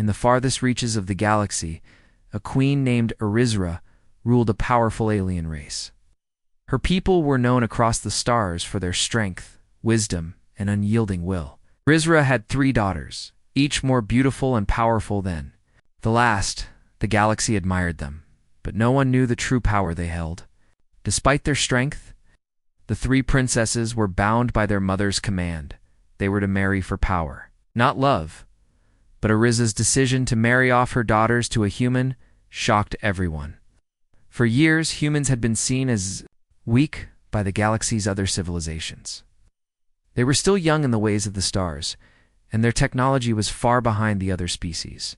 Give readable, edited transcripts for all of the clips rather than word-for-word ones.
In the farthest reaches of the galaxy, a queen named Arizra ruled a powerful alien race. Her people were known across the stars for their strength, wisdom, and unyielding will. Arizra had 3 daughters, each more beautiful and powerful than the last. The galaxy admired them, but no one knew the true power they held. Despite their strength, the 3 princesses were bound by their mother's command. They were to marry for power, not love. But Arizra's decision to marry off her daughters to a human shocked everyone. For years, humans had been seen as weak by the galaxy's other civilizations. They were still young in the ways of the stars, and their technology was far behind the other species.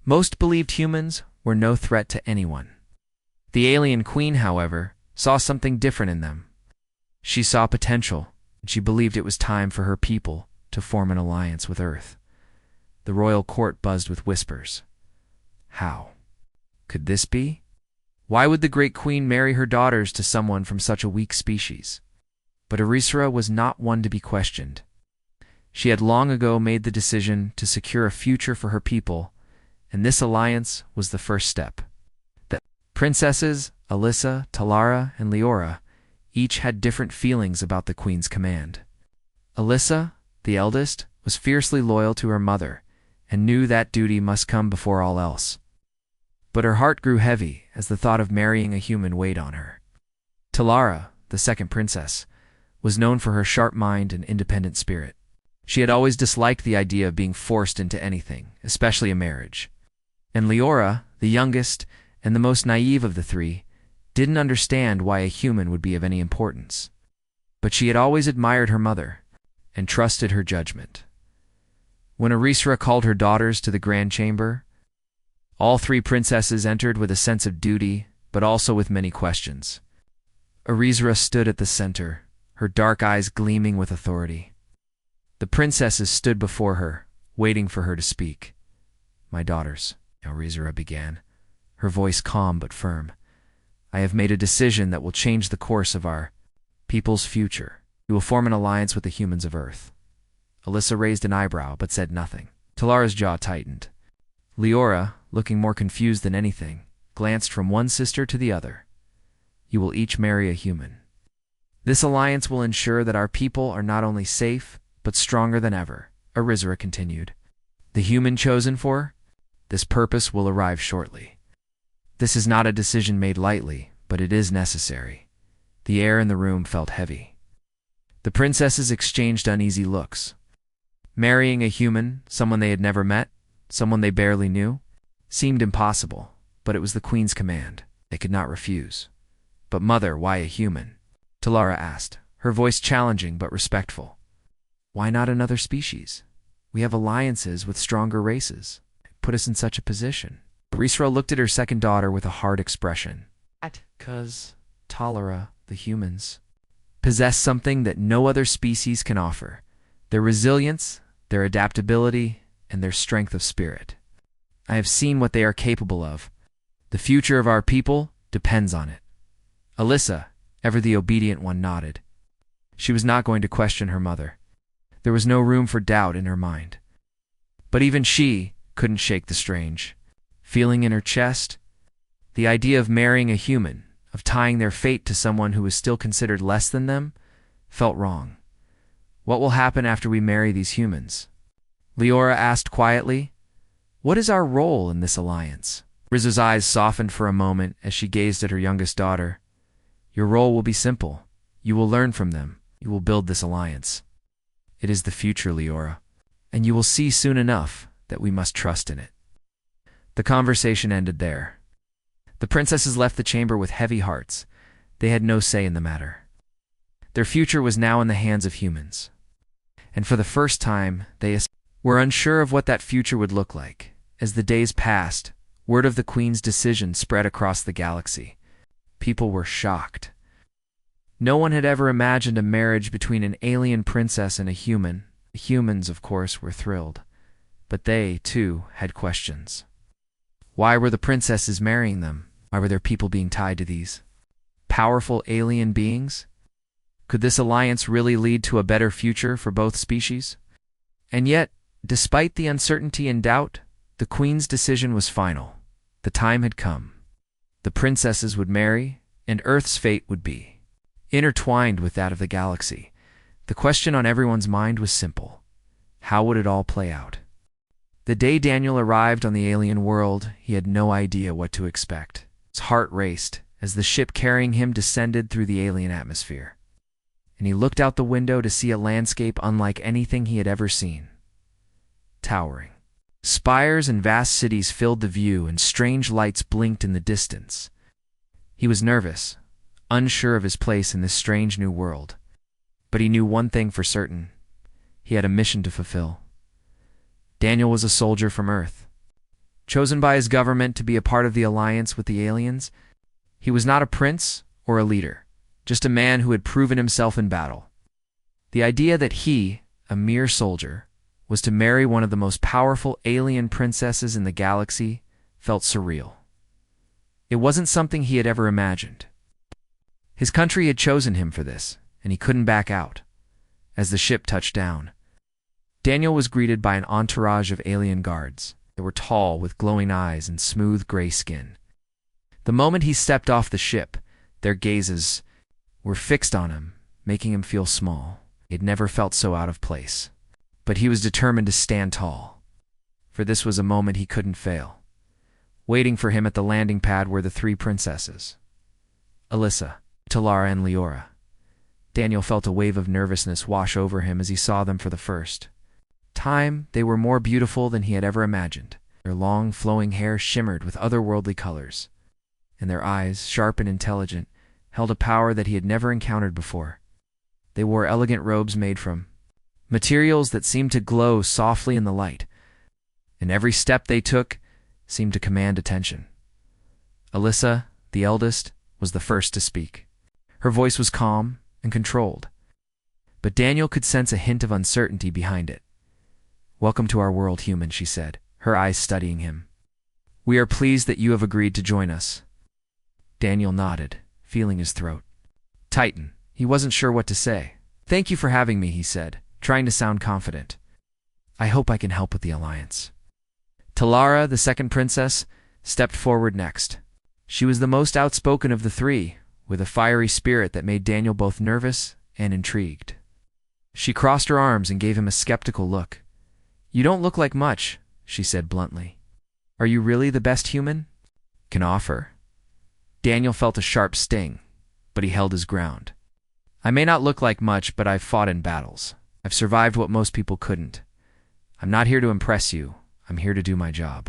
Most believed humans were no threat to anyone. The alien queen, however, saw something different in them. She saw potential, and she believed it was time for her people to form an alliance with Earth. The royal court buzzed with whispers. How could this be? Why would the great queen marry her daughters to someone from such a weak species? But Arizra was not one to be questioned. She had long ago made the decision to secure a future for her people, and this alliance was the first step. The princesses, Alyssa, Talara, and Leora, each had different feelings about the queen's command. Alyssa, the eldest, was fiercely loyal to her mother, and knew that duty must come before all else. But her heart grew heavy as the thought of marrying a human weighed on her. Talara, the second princess, was known for her sharp mind and independent spirit. She had always disliked the idea of being forced into anything, especially a marriage. And Leora, the youngest and the most naive of the 3, didn't understand why a human would be of any importance. But she had always admired her mother and trusted her judgment. When Arizra called her daughters to the grand chamber, all 3 princesses entered with a sense of duty, but also with many questions. Arizra stood at the center, her dark eyes gleaming with authority. The princesses stood before her, waiting for her to speak. "My daughters," Arizra began, her voice calm but firm, "I have made a decision that will change the course of our people's future. We will form an alliance with the humans of Earth." Alyssa raised an eyebrow but said nothing. Talara's jaw tightened. Leora, looking more confused than anything, glanced from one sister to the other. "You will each marry a human. This alliance will ensure that our people are not only safe, but stronger than ever," Arizra continued. "The human chosen for this purpose will arrive shortly. This is not a decision made lightly, but it is necessary." The air in the room felt heavy. The princesses exchanged uneasy looks. Marrying a human, someone they had never met, someone they barely knew, seemed impossible, but it was the queen's command. They could not refuse. "But mother, why a human?" Talara asked, her voice challenging but respectful. "Why not another species? We have alliances with stronger races. Put us in such a position." Arizra looked at her second daughter with a hard expression. "'Cause Talara, the humans, possess something that no other species can offer. Their resilience, their adaptability, and their strength of spirit. I have seen what they are capable of. The future of our people depends on it." Alyssa, ever the obedient one, nodded. She was not going to question her mother. There was no room for doubt in her mind. But even she couldn't shake the strange feeling in her chest. The idea of marrying a human, of tying their fate to someone who was still considered less than them, felt wrong. "What will happen after we marry these humans?" Leora asked quietly. "What is our role in this alliance?" Riz's eyes softened for a moment as she gazed at her youngest daughter. "Your role will be simple. You will learn from them. You will build this alliance. It is the future, Leora, and you will see soon enough that we must trust in it." The conversation ended there. The princesses left the chamber with heavy hearts. They had no say in the matter. Their future was now in the hands of humans. And for the first time, they were unsure of what that future would look like. As the days passed, word of the Queen's decision spread across the galaxy. People were shocked. No one had ever imagined a marriage between an alien princess and a human. The humans, of course, were thrilled. But they, too, had questions. Why were the princesses marrying them? Why were their people being tied to these powerful alien beings? Could this alliance really lead to a better future for both species? And yet, despite the uncertainty and doubt, The queen's decision was final. The time had come. The princesses would marry, and Earth's fate would be intertwined with that of the galaxy. The question on everyone's mind was simple. How would it all play out? The day Daniel arrived on the alien world, he had no idea what to expect. His heart raced as the ship carrying him descended through the alien atmosphere, and he looked out the window to see a landscape unlike anything he had ever seen. Towering spires and vast cities filled the view, and strange lights blinked in the distance. He was nervous, unsure of his place in this strange new world. But he knew one thing for certain. He had a mission to fulfill. Daniel was a soldier from Earth, chosen by his government to be a part of the alliance with the aliens. He was not a prince or a leader, just a man who had proven himself in battle. The idea that he, a mere soldier, was to marry one of the most powerful alien princesses in the galaxy felt surreal. It wasn't something he had ever imagined. His country had chosen him for this, and he couldn't back out. As the ship touched down, Daniel was greeted by an entourage of alien guards. They were tall, with glowing eyes and smooth gray skin. The moment he stepped off the ship, their gazes were fixed on him, making him feel small. He had never felt so out of place. But he was determined to stand tall, for this was a moment he couldn't fail. Waiting for him at the landing pad were the three princesses, Alyssa, Talara, and Leora. Daniel felt a wave of nervousness wash over him as he saw them for the first time. They were more beautiful than he had ever imagined. Their long, flowing hair shimmered with otherworldly colors, and their eyes, sharp and intelligent, held a power that he had never encountered before. They wore elegant robes made from materials that seemed to glow softly in the light, and every step they took seemed to command attention. Alyssa, the eldest, was the first to speak. Her voice was calm and controlled, but Daniel could sense a hint of uncertainty behind it. "Welcome to our world, human," she said, her eyes studying him. "We are pleased that you have agreed to join us." Daniel nodded, feeling his throat tighten. He wasn't sure what to say. "Thank you for having me," he said, trying to sound confident. "I hope I can help with the alliance." Talara, the second princess, stepped forward next. She was the most outspoken of the three, with a fiery spirit that made Daniel both nervous and intrigued. She crossed her arms and gave him a skeptical look. "You don't look like much," she said bluntly. "Are you really the best human can offer?" Daniel felt a sharp sting, but he held his ground. "I may not look like much, but I've fought in battles. I've survived what most people couldn't. I'm not here to impress you. I'm here to do my job."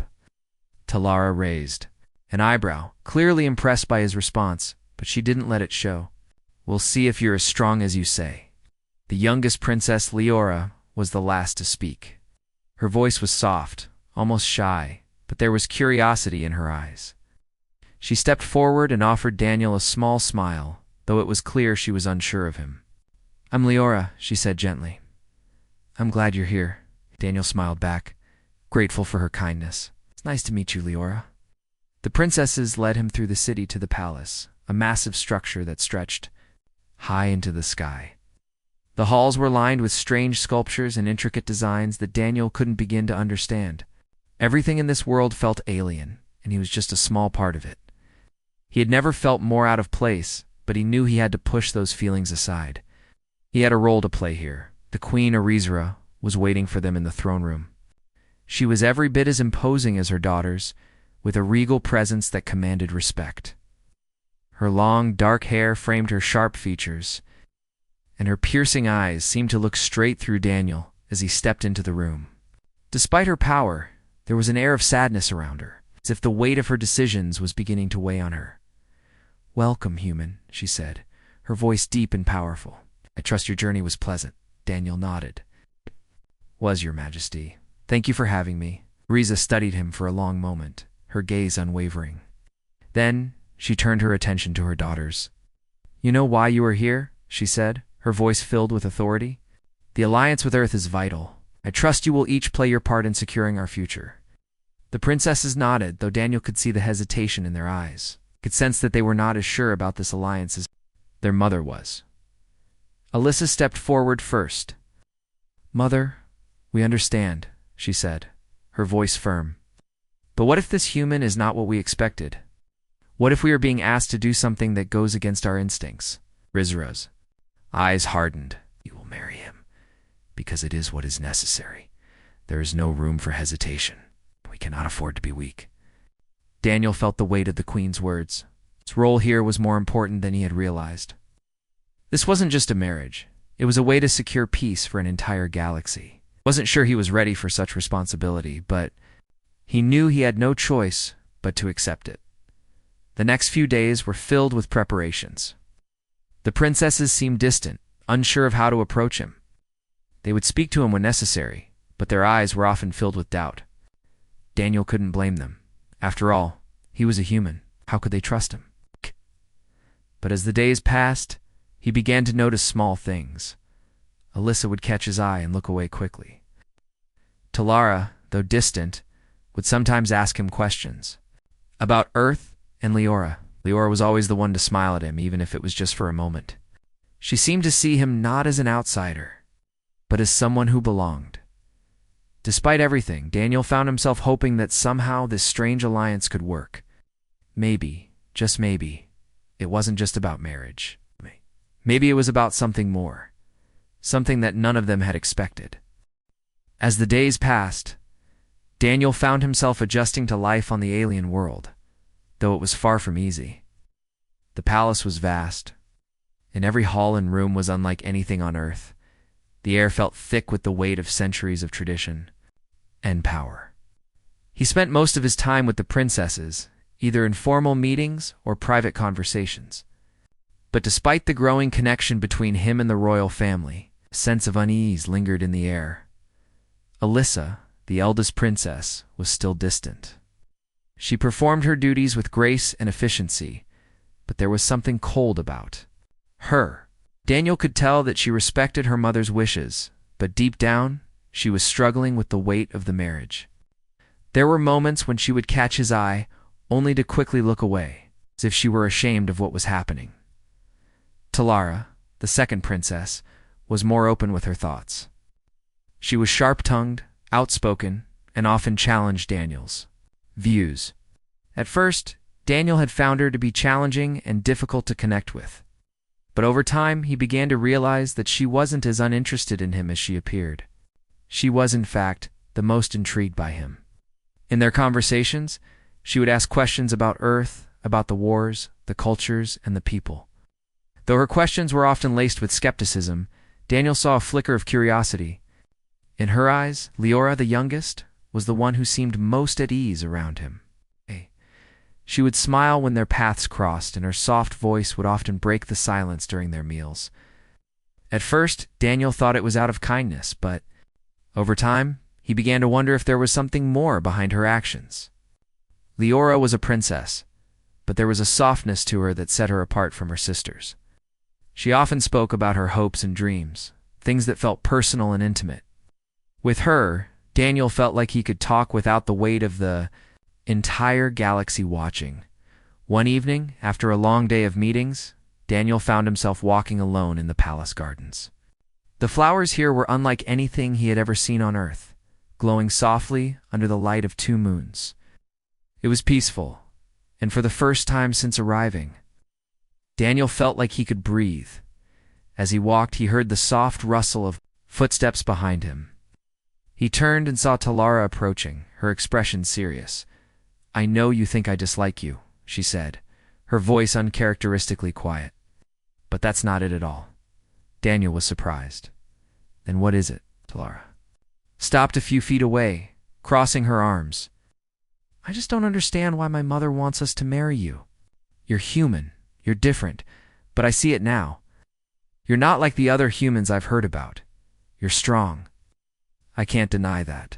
Talara raised an eyebrow, clearly impressed by his response, but she didn't let it show. "We'll see if you're as strong as you say." The youngest princess, Leora, was the last to speak. Her voice was soft, almost shy, but there was curiosity in her eyes. She stepped forward and offered Daniel a small smile, though it was clear she was unsure of him. "I'm Leora," she said gently. "I'm glad you're here." Daniel smiled back, grateful for her kindness. "It's nice to meet you, Leora." The princesses led him through the city to the palace, a massive structure that stretched high into the sky. The halls were lined with strange sculptures and intricate designs that Daniel couldn't begin to understand. Everything in this world felt alien, and he was just a small part of it. He had never felt more out of place, but he knew he had to push those feelings aside. He had a role to play here. The Queen Arizra was waiting for them in the throne room. She was every bit as imposing as her daughters, with a regal presence that commanded respect. Her long, dark hair framed her sharp features, and her piercing eyes seemed to look straight through Daniel as he stepped into the room. Despite her power, there was an air of sadness around her, as if the weight of her decisions was beginning to weigh on her. "Welcome, human," she said, her voice deep and powerful. "I trust your journey was pleasant." Daniel nodded. "Was, Your Majesty. Thank you for having me." Riza studied him for a long moment, her gaze unwavering. Then she turned her attention to her daughters. "You know why you are here?" she said, her voice filled with authority. "The alliance with Earth is vital. I trust you will each play your part in securing our future." The princesses nodded, though Daniel could see the hesitation in their eyes. He could sense that they were not as sure about this alliance as their mother was. Alyssa stepped forward first. "Mother, we understand," she said, her voice firm. But what if this human is not what we expected? What if we are being asked to do something that goes against our instincts? Rizra's eyes hardened. You will marry him, because it is what is necessary. There is no room for hesitation. We cannot afford to be weak. Daniel felt the weight of the queen's words. His role here was more important than he had realized. This wasn't just a marriage. It was a way to secure peace for an entire galaxy. He wasn't sure he was ready for such responsibility, but he knew he had no choice but to accept it. The next few days were filled with preparations. The princesses seemed distant, unsure of how to approach him. They would speak to him when necessary, but their eyes were often filled with doubt. Daniel couldn't blame them. After all, he was a human. How could they trust him? But as the days passed, he began to notice small things. Alyssa would catch his eye and look away quickly. Talara, though distant, would sometimes ask him questions about Earth and Leora. Leora was always the one to smile at him, even if it was just for a moment. She seemed to see him not as an outsider, but as someone who belonged. Despite everything, Daniel found himself hoping that somehow this strange alliance could work. Maybe, just maybe, it wasn't just about marriage. Maybe it was about something more, something that none of them had expected. As the days passed, Daniel found himself adjusting to life on the alien world, though it was far from easy. The palace was vast, and every hall and room was unlike anything on Earth. The air felt thick with the weight of centuries of tradition and power. He spent most of his time with the princesses, either in formal meetings or private conversations. But despite the growing connection between him and the royal family, a sense of unease lingered in the air. Alyssa, the eldest princess, was still distant. She performed her duties with grace and efficiency, but there was something cold about her. Daniel could tell that she respected her mother's wishes, but deep down, she was struggling with the weight of the marriage. There were moments when she would catch his eye, only to quickly look away, as if she were ashamed of what was happening. Talara, the second princess, was more open with her thoughts. She was sharp-tongued, outspoken, and often challenged Daniel's views. At first, Daniel had found her to be challenging and difficult to connect with. But over time, he began to realize that she wasn't as uninterested in him as she appeared. She was, in fact, the most intrigued by him. In their conversations, she would ask questions about Earth, about the wars, the cultures, and the people. Though her questions were often laced with skepticism, Daniel saw a flicker of curiosity. In her eyes, Leora, the youngest, was the one who seemed most at ease around him. She would smile when their paths crossed, and her soft voice would often break the silence during their meals. At first, Daniel thought it was out of kindness, but over time, he began to wonder if there was something more behind her actions. Leora was a princess, but there was a softness to her that set her apart from her sisters. She often spoke about her hopes and dreams, things that felt personal and intimate. With her, Daniel felt like he could talk without the weight of the entire galaxy watching. One evening, after a long day of meetings, Daniel found himself walking alone in the palace gardens. The flowers here were unlike anything he had ever seen on Earth, glowing softly under the light of 2 moons. It was peaceful, and for the first time since arriving, Daniel felt like he could breathe. As he walked, he heard the soft rustle of footsteps behind him. He turned and saw Talara approaching, her expression serious. "I know you think I dislike you," she said, her voice uncharacteristically quiet. But that's not it at all. Daniel was surprised. "Then what is it?" Talara stopped a few feet away, crossing her arms. "I just don't understand why my mother wants us to marry you. You're human, you're different, but I see it now. You're not like the other humans I've heard about. You're strong." "I can't deny that."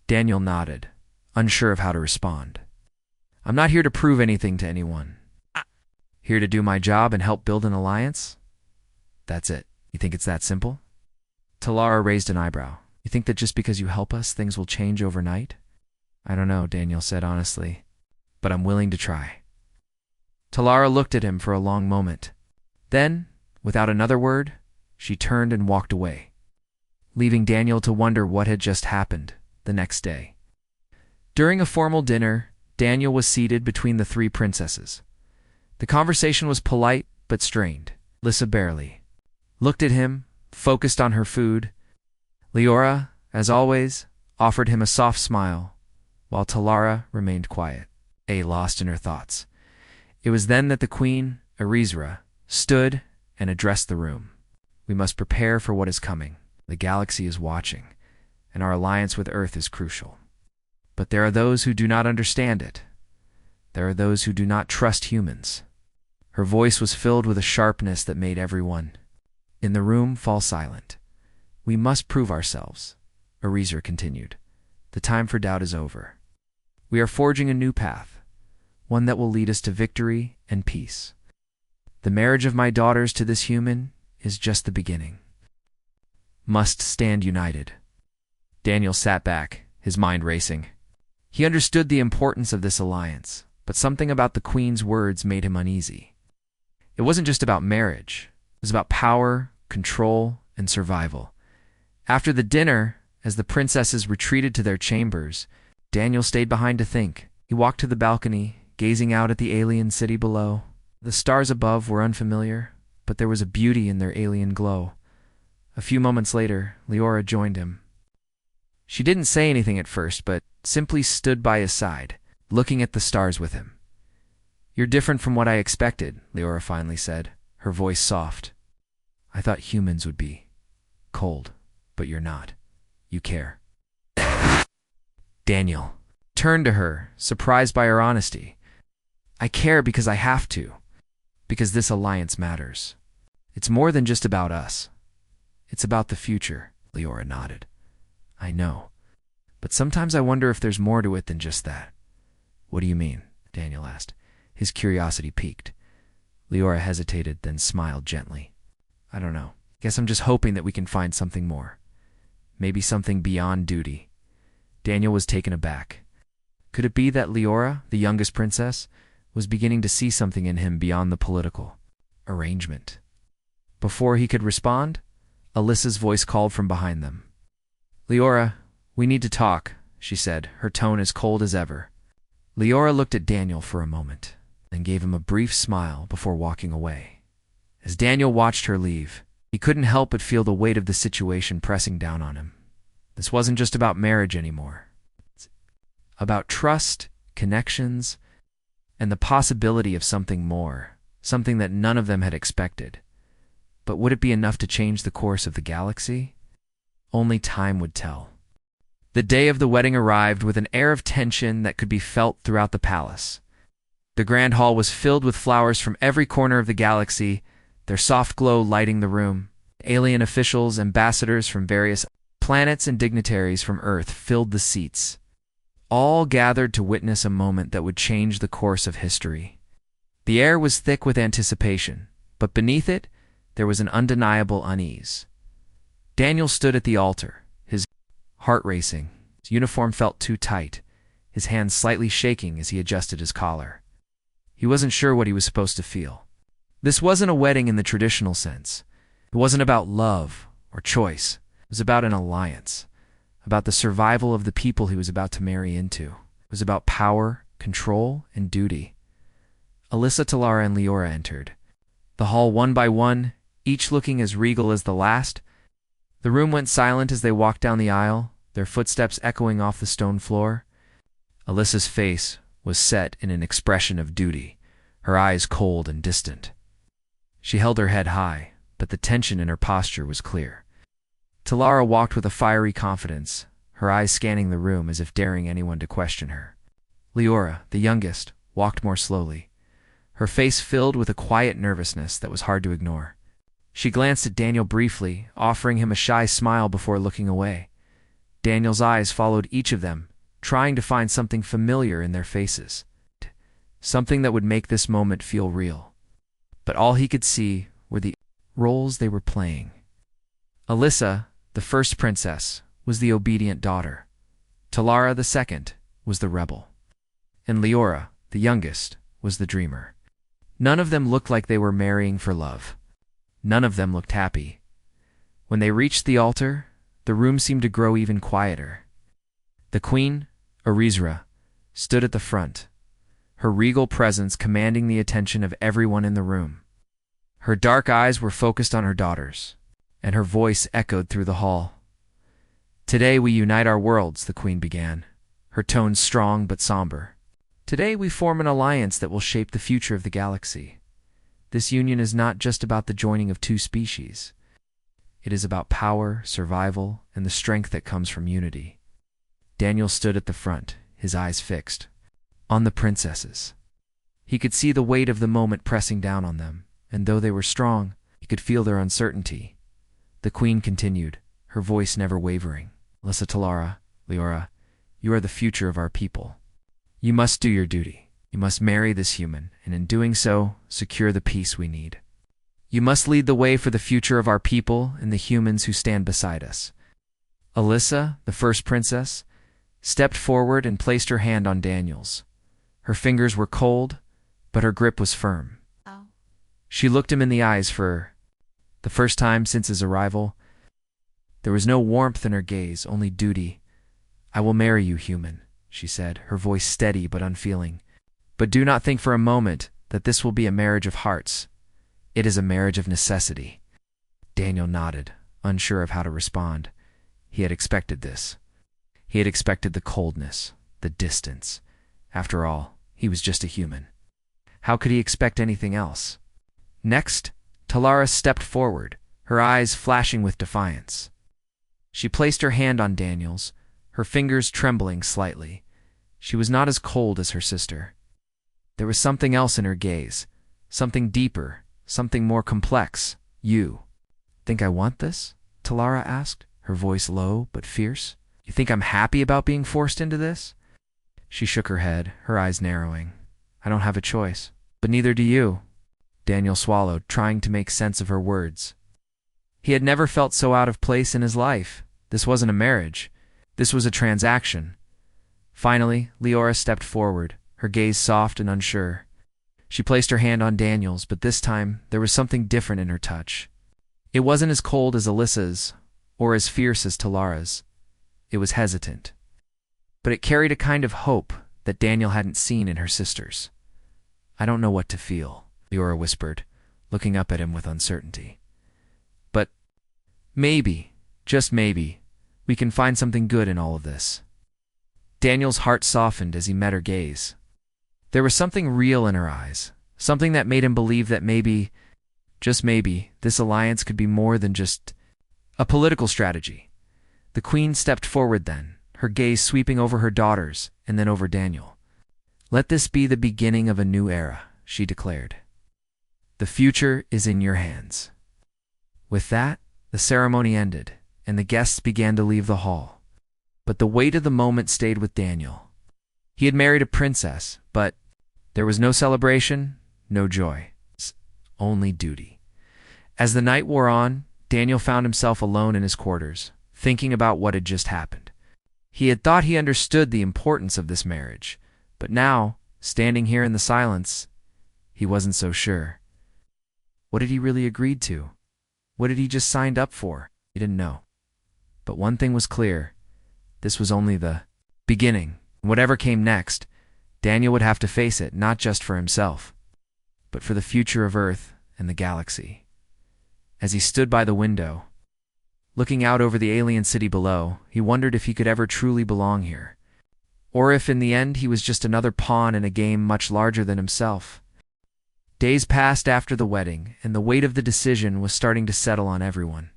Daniel nodded, unsure of how to respond. "I'm not here to prove anything to anyone. Here to do my job and help build an alliance? That's it. You think it's that simple?" Talara raised an eyebrow. "You think that just because you help us, things will change overnight?" "I don't know," Daniel said honestly, "but I'm willing to try." Talara looked at him for a long moment. Then, without another word, she turned and walked away, leaving Daniel to wonder what had just happened the next day. During a formal dinner, Daniel was seated between the three princesses. The conversation was polite but strained. Lissa barely looked at him, focused on her food. Leora, as always, offered him a soft smile, while Talara remained quiet, lost in her thoughts. It was then that the queen, Erisra, stood and addressed the room. We must prepare for what is coming. The galaxy is watching, and our alliance with Earth is crucial. But there are those who do not understand it. There are those who do not trust humans. Her voice was filled with a sharpness that made everyone in the room fall silent. We must prove ourselves, Erisra continued. The time for doubt is over. We are forging a new path, one that will lead us to victory and peace. The marriage of my daughters to this human is just the beginning. Must stand united. Daniel sat back, his mind racing. He understood the importance of this alliance, but something about the queen's words made him uneasy. It wasn't just about marriage. It was about power, control, and survival. After the dinner, as the princesses retreated to their chambers, Daniel stayed behind to think. He walked to the balcony, gazing out at the alien city below. The stars above were unfamiliar, but there was a beauty in their alien glow. A few moments later, Leora joined him. She didn't say anything at first, but simply stood by his side, looking at the stars with him. "You're different from what I expected," Leora finally said, her voice soft. "I thought humans would be cold, but you're not. You care." Daniel turned to her, surprised by her honesty. "I care because I have to, because this alliance matters. It's more than just about us. It's about the future," Leora nodded. "I know, but sometimes I wonder if there's more to it than just that." "What do you mean?" Daniel asked. His curiosity piqued. Leora hesitated, then smiled gently. "I don't know. Guess I'm just hoping that we can find something more. Maybe something beyond duty." Daniel was taken aback. Could it be that Leora, the youngest princess, was beginning to see something in him beyond the political arrangement? Before he could respond, Alyssa's voice called from behind them. "Leora, we need to talk," she said, her tone as cold as ever. Leora looked at Daniel for a moment, then gave him a brief smile before walking away. As Daniel watched her leave, he couldn't help but feel the weight of the situation pressing down on him. This wasn't just about marriage anymore. It's about trust, connections, and the possibility of something more, something that none of them had expected. But would it be enough to change the course of the galaxy? Only time would tell. The day of the wedding arrived with an air of tension that could be felt throughout the palace. The grand hall was filled with flowers from every corner of the galaxy, their soft glow lighting the room. Alien officials, ambassadors from various planets, and dignitaries from Earth filled the seats, all gathered to witness a moment that would change the course of history. The air was thick with anticipation, but beneath it, there was an undeniable unease. Daniel stood at the altar, his heart racing. His uniform felt too tight, his hands slightly shaking as he adjusted his collar. He wasn't sure what he was supposed to feel. This wasn't a wedding in the traditional sense. It wasn't about love or choice. It was about an alliance, about the survival of the people he was about to marry into. It was about power, control, and duty. Alyssa, Talara, and Leora entered. The hall one by one, each looking as regal as the last. The room went silent as they walked down the aisle, their footsteps echoing off the stone floor. Alyssa's face was set in an expression of duty, her eyes cold and distant. She held her head high, but the tension in her posture was clear. Talara walked with a fiery confidence, her eyes scanning the room as if daring anyone to question her. Leora, the youngest, walked more slowly, her face filled with a quiet nervousness that was hard to ignore. She glanced at Daniel briefly, offering him a shy smile before looking away. Daniel's eyes followed each of them, trying to find something familiar in their faces, something that would make this moment feel real. But all he could see were the roles they were playing. Alyssa, the first princess, was the obedient daughter. Talara, the second, was the rebel. And Leora, the youngest, was the dreamer. None of them looked like they were marrying for love. None of them looked happy. When they reached the altar, the room seemed to grow even quieter. The queen, Arizra, stood at the front, her regal presence commanding the attention of everyone in the room. Her dark eyes were focused on her daughters, and her voice echoed through the hall. "Today we unite our worlds," the queen began, her tone strong but somber. "Today we form an alliance that will shape the future of the galaxy. This union is not just about the joining of two species. It is about power, survival, and the strength that comes from unity." Daniel stood at the front, his eyes fixed on the princesses. He could see the weight of the moment pressing down on them, and though they were strong, he could feel their uncertainty. The queen continued, her voice never wavering. "Alyssa, Talara, Leora, you are the future of our people. You must do your duty. You must marry this human, and in doing so, secure the peace we need. You must lead the way for the future of our people and the humans who stand beside us." Alyssa, the first princess, stepped forward and placed her hand on Daniel's. Her fingers were cold, but her grip was firm. Oh. She looked him in the eyes for the first time since his arrival. There was no warmth in her gaze, only duty. "I will marry you, human," she said, her voice steady but unfeeling. "But do not think for a moment that this will be a marriage of hearts. It is a marriage of necessity." Daniel nodded, unsure of how to respond. He had expected this. He had expected the coldness, the distance. After all, he was just a human. How could he expect anything else? Next, Talara stepped forward, her eyes flashing with defiance. She placed her hand on Daniel's, her fingers trembling slightly. She was not as cold as her sister. There was something else in her gaze, something deeper, something more complex. "You think I want this?" Talara asked, her voice low but fierce. "You think I'm happy about being forced into this?" She shook her head, her eyes narrowing. "I don't have a choice." "But neither do you." Daniel swallowed, trying to make sense of her words. He had never felt so out of place in his life. This wasn't a marriage. This was a transaction. Finally, Leora stepped forward, her gaze soft and unsure. She placed her hand on Daniel's, but this time there was something different in her touch. It wasn't as cold as Alyssa's, or as fierce as Talara's. It was hesitant. But it carried a kind of hope that Daniel hadn't seen in her sisters. "I don't know what to feel," Leora whispered, looking up at him with uncertainty. "But maybe, just maybe, we can find something good in all of this." Daniel's heart softened as he met her gaze. There was something real in her eyes, something that made him believe that maybe, just maybe, this alliance could be more than just a political strategy. The queen stepped forward then, her gaze sweeping over her daughters and then over Daniel. "Let this be the beginning of a new era," she declared. "The future is in your hands." With that, the ceremony ended, and the guests began to leave the hall. But the weight of the moment stayed with Daniel. He had married a princess, but there was no celebration, no joy, only duty. As the night wore on, Daniel found himself alone in his quarters, thinking about what had just happened. He had thought he understood the importance of this marriage, but now, standing here in the silence, he wasn't so sure. What had he really agreed to? What had he just signed up for? He didn't know. But one thing was clear. This was only the beginning. Whatever came next, Daniel would have to face it, not just for himself, but for the future of Earth and the galaxy. As he stood by the window, looking out over the alien city below, he wondered if he could ever truly belong here, or if in the end he was just another pawn in a game much larger than himself. Days passed after the wedding, and the weight of the decision was starting to settle on everyone.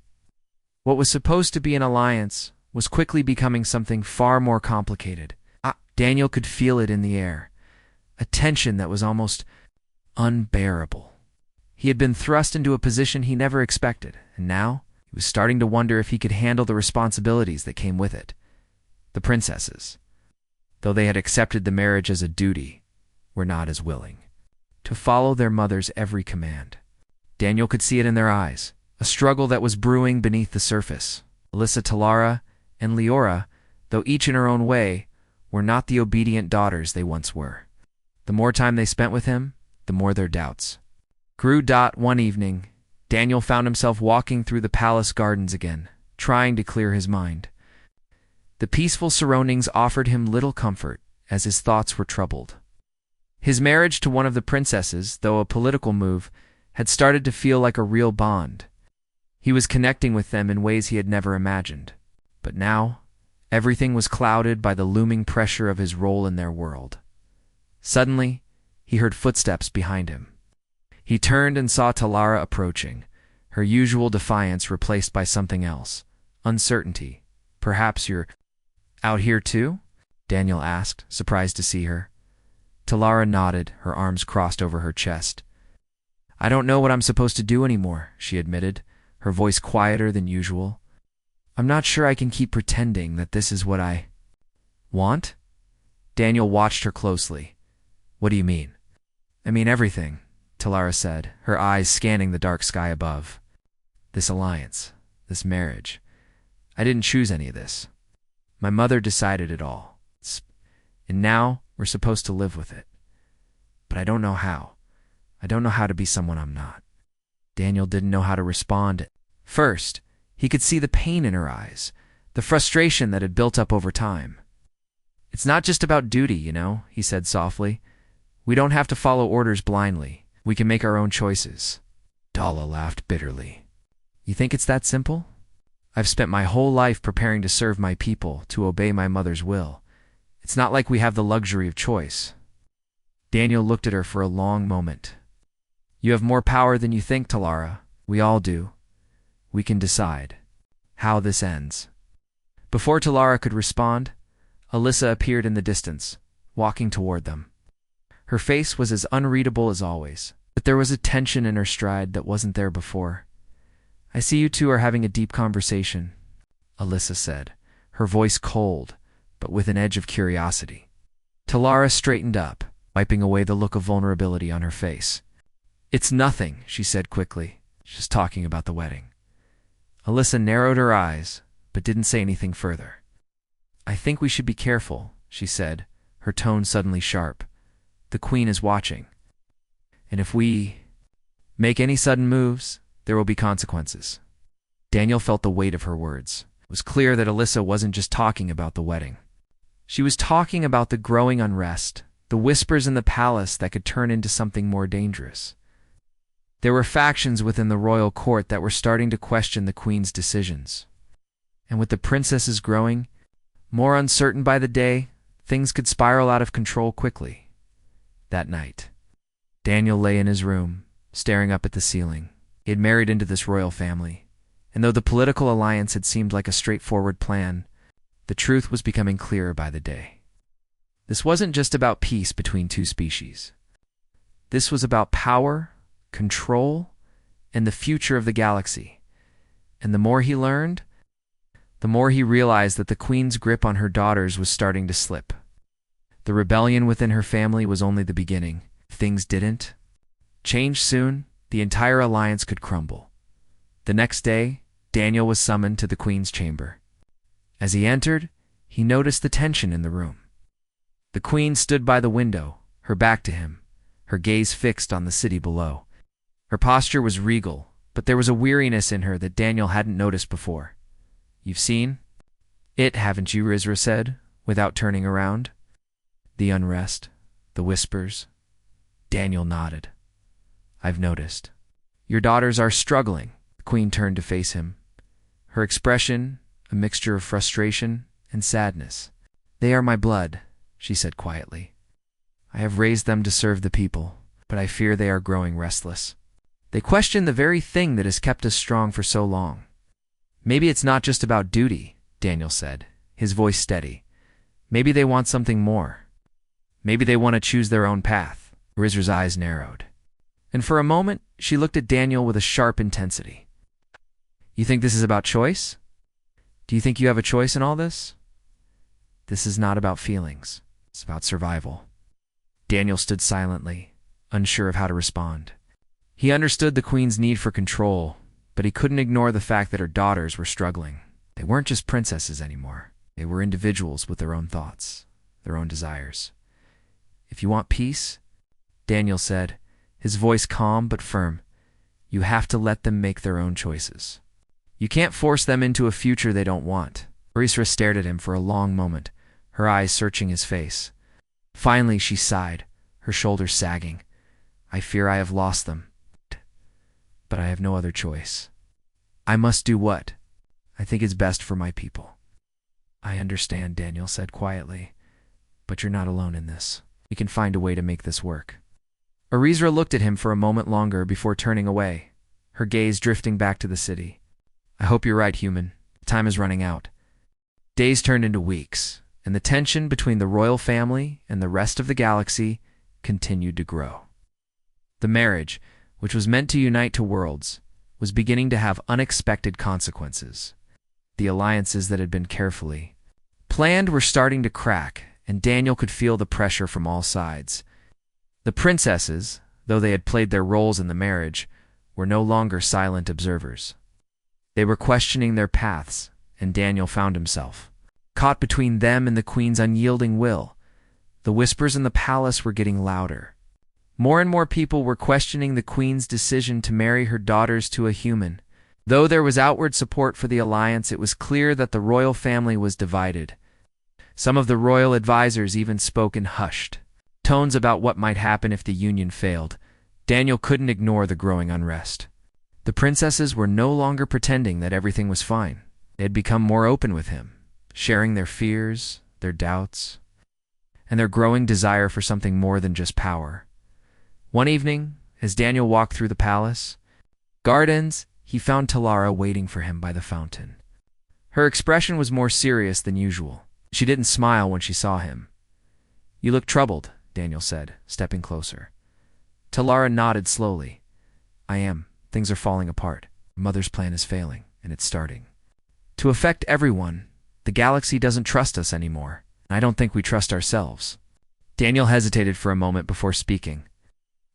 What was supposed to be an alliance was quickly becoming something far more complicated. Daniel could feel it in the air, a tension that was almost unbearable. He had been thrust into a position he never expected, and now he was starting to wonder if he could handle the responsibilities that came with it. The princesses, though they had accepted the marriage as a duty, were not as willing to follow their mother's every command. Daniel could see it in their eyes, a struggle that was brewing beneath the surface. Alyssa, Talara, and Leora, though each in her own way, were not the obedient daughters they once were. The more time they spent with him, the more their doubts grew. One evening, Daniel found himself walking through the palace gardens again, trying to clear his mind. The peaceful surroundings offered him little comfort, as his thoughts were troubled. His marriage to one of the princesses, though a political move, had started to feel like a real bond. He was connecting with them in ways he had never imagined. But now, everything was clouded by the looming pressure of his role in their world. Suddenly, he heard footsteps behind him. He turned and saw Talara approaching, her usual defiance replaced by something else. Uncertainty. "Perhaps you're out here too?" Daniel asked, surprised to see her. Talara nodded, her arms crossed over her chest. "I don't know what I'm supposed to do anymore," she admitted, her voice quieter than usual. "I'm not sure I can keep pretending that this is what I want." Daniel watched her closely. "What do you mean?" "I mean everything," Talara said, her eyes scanning the dark sky above. "This alliance, this marriage. I didn't choose any of this. My mother decided it all. And now we're supposed to live with it. But I don't know how. I don't know how to be someone I'm not." Daniel didn't know how to respond. First, he could see the pain in her eyes, the frustration that had built up over time. "It's not just about duty, you know," he said softly. "We don't have to follow orders blindly. We can make our own choices." Dala laughed bitterly. "You think it's that simple? I've spent my whole life preparing to serve my people, to obey my mother's will. It's not like we have the luxury of choice." Daniel looked at her for a long moment. "You have more power than you think, Talara. We all do. We can decide how this ends." Before Talara could respond, Alyssa appeared in the distance, walking toward them. Her face was as unreadable as always, but there was a tension in her stride that wasn't there before. "I see you two are having a deep conversation," Alyssa said, her voice cold, but with an edge of curiosity. Talara straightened up, wiping away the look of vulnerability on her face. "It's nothing," she said quickly, "just talking about the wedding." Alyssa narrowed her eyes, but didn't say anything further. "I think we should be careful," she said, her tone suddenly sharp. "The Queen is watching. And if we make any sudden moves, there will be consequences." Daniel felt the weight of her words. It was clear that Alyssa wasn't just talking about the wedding. She was talking about the growing unrest, the whispers in the palace that could turn into something more dangerous. There were factions within the royal court that were starting to question the Queen's decisions. And with the princesses growing, more uncertain by the day, things could spiral out of control quickly. That night, Daniel lay in his room, staring up at the ceiling. He had married into this royal family, and though the political alliance had seemed like a straightforward plan, the truth was becoming clearer by the day. This wasn't just about peace between two species. This was about power, control, and the future of the galaxy. And the more he learned, the more he realized that the Queen's grip on her daughters was starting to slip. The rebellion within her family was only the beginning. If things didn't change soon, the entire alliance could crumble. The next day, Daniel was summoned to the Queen's chamber. As he entered, he noticed the tension in the room. The Queen stood by the window, her back to him, her gaze fixed on the city below. Her posture was regal, but there was a weariness in her that Daniel hadn't noticed before. "You've seen it, haven't you?" Rizra said, without turning around. "The unrest, the whispers." Daniel nodded. "I've noticed. Your daughters are struggling." The Queen turned to face him, her expression a mixture of frustration and sadness. "They are my blood," she said quietly. "I have raised them to serve the people, but I fear they are growing restless. They question the very thing that has kept us strong for so long." "Maybe it's not just about duty," Daniel said, his voice steady. "Maybe they want something more. Maybe they want to choose their own path." Rizra's eyes narrowed, and for a moment she looked at Daniel with a sharp intensity. "You think this is about choice? Do you think you have a choice in all this?" "This is not about feelings. It's about survival." Daniel stood silently, unsure of how to respond. He understood the Queen's need for control, but he couldn't ignore the fact that her daughters were struggling. They weren't just princesses anymore. They were individuals with their own thoughts, their own desires. "If you want peace," Daniel said, his voice calm but firm, "you have to let them make their own choices. You can't force them into a future they don't want." Orisra stared at him for a long moment, her eyes searching his face. Finally, she sighed, her shoulders sagging. I fear I have lost them, but I have no other choice. I must do what I think is best for my people. I understand, Daniel said quietly, but you're not alone in this. We can find a way to make this work. Orisra looked at him for a moment longer before turning away, her gaze drifting back to the city. I hope you're right, human. Time is running out. Days turned into weeks, and the tension between the royal family and the rest of the galaxy continued to grow. The marriage, which was meant to unite two worlds, was beginning to have unexpected consequences. The alliances that had been carefully planned were starting to crack, and Daniel could feel the pressure from all sides. The princesses, though they had played their roles in the marriage, were no longer silent observers. They were questioning their paths, and Daniel found himself caught between them and the queen's unyielding will. The whispers in the palace were getting louder. More and more people were questioning the queen's decision to marry her daughters to a human. Though there was outward support for the alliance, it was clear that the royal family was divided. Some of the royal advisors even spoke in hushed tones about what might happen if the union failed. Daniel couldn't ignore the growing unrest. The princesses were no longer pretending that everything was fine. They had become more open with him, sharing their fears, their doubts, and their growing desire for something more than just power. One evening, as Daniel walked through the palace gardens, he found Talara waiting for him by the fountain. Her expression was more serious than usual. She didn't smile when she saw him. You look troubled, Daniel said, stepping closer. Talara nodded slowly. I am. Things are falling apart. Mother's plan is failing, and it's starting to affect everyone. The galaxy doesn't trust us anymore, and I don't think we trust ourselves. Daniel hesitated for a moment before speaking.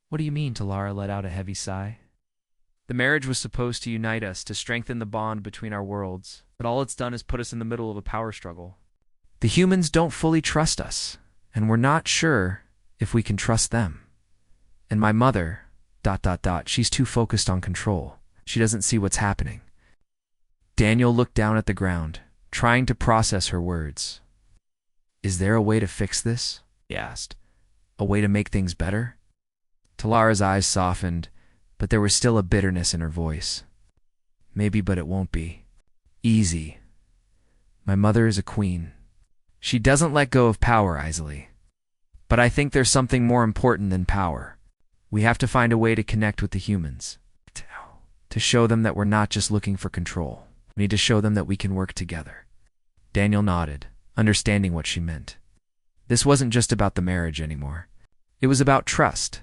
What do you mean? Talara let out a heavy sigh. The marriage was supposed to unite us, to strengthen the bond between our worlds, but all it's done is put us in the middle of a power struggle. The humans don't fully trust us, and we're not sure if we can trust them. And my mother, she's too focused on control. She doesn't see what's happening. Daniel looked down at the ground, trying to process her words. Is there a way to fix this? He asked. A way to make things better? Talara's eyes softened, but there was still a bitterness in her voice. Maybe, but it won't be easy. My mother is a queen. She doesn't let go of power easily. But I think there's something more important than power. We have to find a way to connect with the humans, to show them that we're not just looking for control. We need to show them that we can work together. Daniel nodded, understanding what she meant. This wasn't just about the marriage anymore. It was about trust,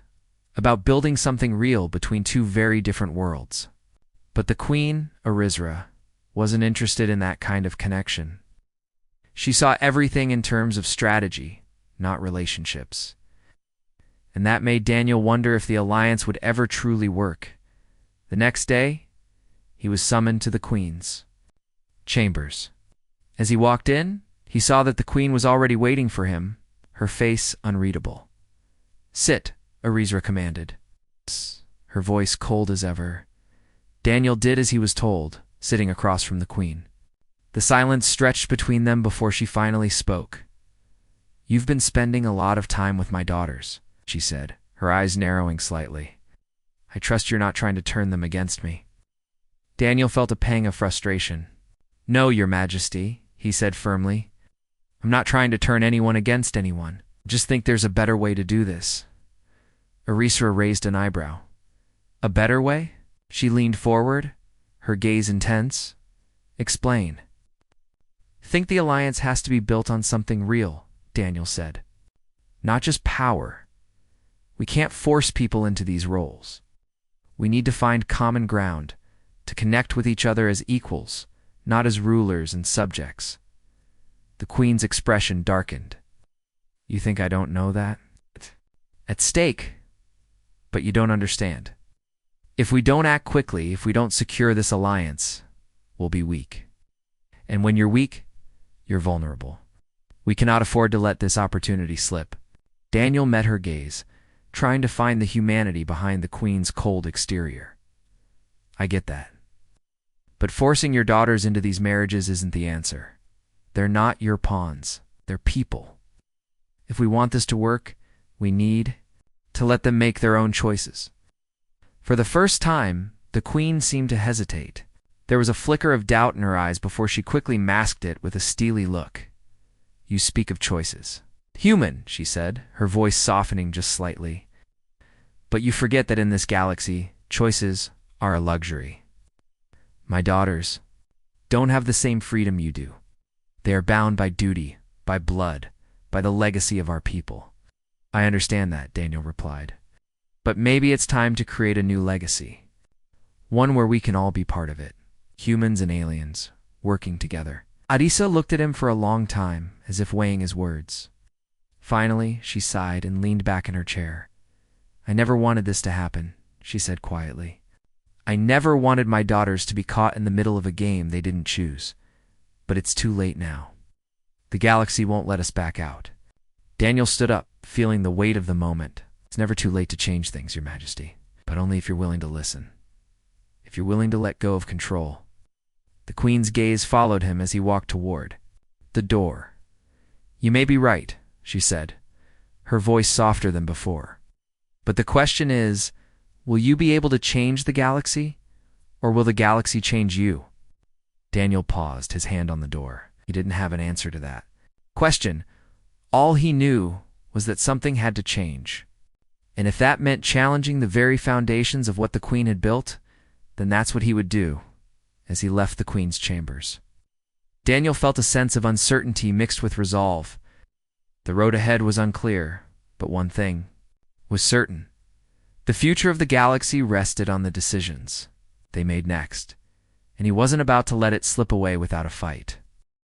about building something real between two very different worlds. But the queen, Orisra, wasn't interested in that kind of connection. She saw everything in terms of strategy, not relationships. And that made Daniel wonder if the alliance would ever truly work. The next day, he was summoned to the queen's chambers. As he walked in, he saw that the queen was already waiting for him, her face unreadable. Sit, Orisra commanded, her voice cold as ever. Daniel did as he was told, sitting across from the queen. The silence stretched between them before she finally spoke. You've been spending a lot of time with my daughters, she said, her eyes narrowing slightly. I trust you're not trying to turn them against me. Daniel felt a pang of frustration. No, Your Majesty, he said firmly. I'm not trying to turn anyone against anyone. I just think there's a better way to do this. Orisra raised an eyebrow. A better way? She leaned forward, her gaze intense. Explain. Think the alliance has to be built on something real, Daniel said. Not just power. We can't force people into these roles. We need to find common ground, to connect with each other as equals, not as rulers and subjects. The queen's expression darkened. You think I don't know that? At stake, but you don't understand. If we don't act quickly, if we don't secure this alliance, we'll be weak. And when you're weak, you're vulnerable. We cannot afford to let this opportunity slip. Daniel met her gaze, trying to find the humanity behind the queen's cold exterior. I get that. But forcing your daughters into these marriages isn't the answer. They're not your pawns. They're people. If we want this to work, we need to let them make their own choices. For the first time, the queen seemed to hesitate. There was a flicker of doubt in her eyes before she quickly masked it with a steely look. You speak of choices. Human, she said, her voice softening just slightly. But you forget that in this galaxy, choices are a luxury. My daughters don't have the same freedom you do. They are bound by duty, by blood, by the legacy of our people. I understand that, Daniel replied. But maybe it's time to create a new legacy. One where we can all be part of it. Humans and aliens, working together. Arisa looked at him for a long time, as if weighing his words. Finally, she sighed and leaned back in her chair. I never wanted this to happen, she said quietly. I never wanted my daughters to be caught in the middle of a game they didn't choose. But it's too late now. The galaxy won't let us back out. Daniel stood up, feeling the weight of the moment. It's never too late to change things, Your Majesty, but only if you're willing to listen. If you're willing to let go of control. The Queen's gaze followed him as he walked toward the door. You may be right, she said, her voice softer than before. But the question is, will you be able to change the galaxy, or will the galaxy change you? Daniel paused, his hand on the door. He didn't have an answer to that question. All he knew was that something had to change. And if that meant challenging the very foundations of what the Queen had built, then that's what he would do, as he left the Queen's chambers. Daniel felt a sense of uncertainty mixed with resolve. The road ahead was unclear, but one thing was certain. The future of the galaxy rested on the decisions they made next, and he wasn't about to let it slip away without a fight.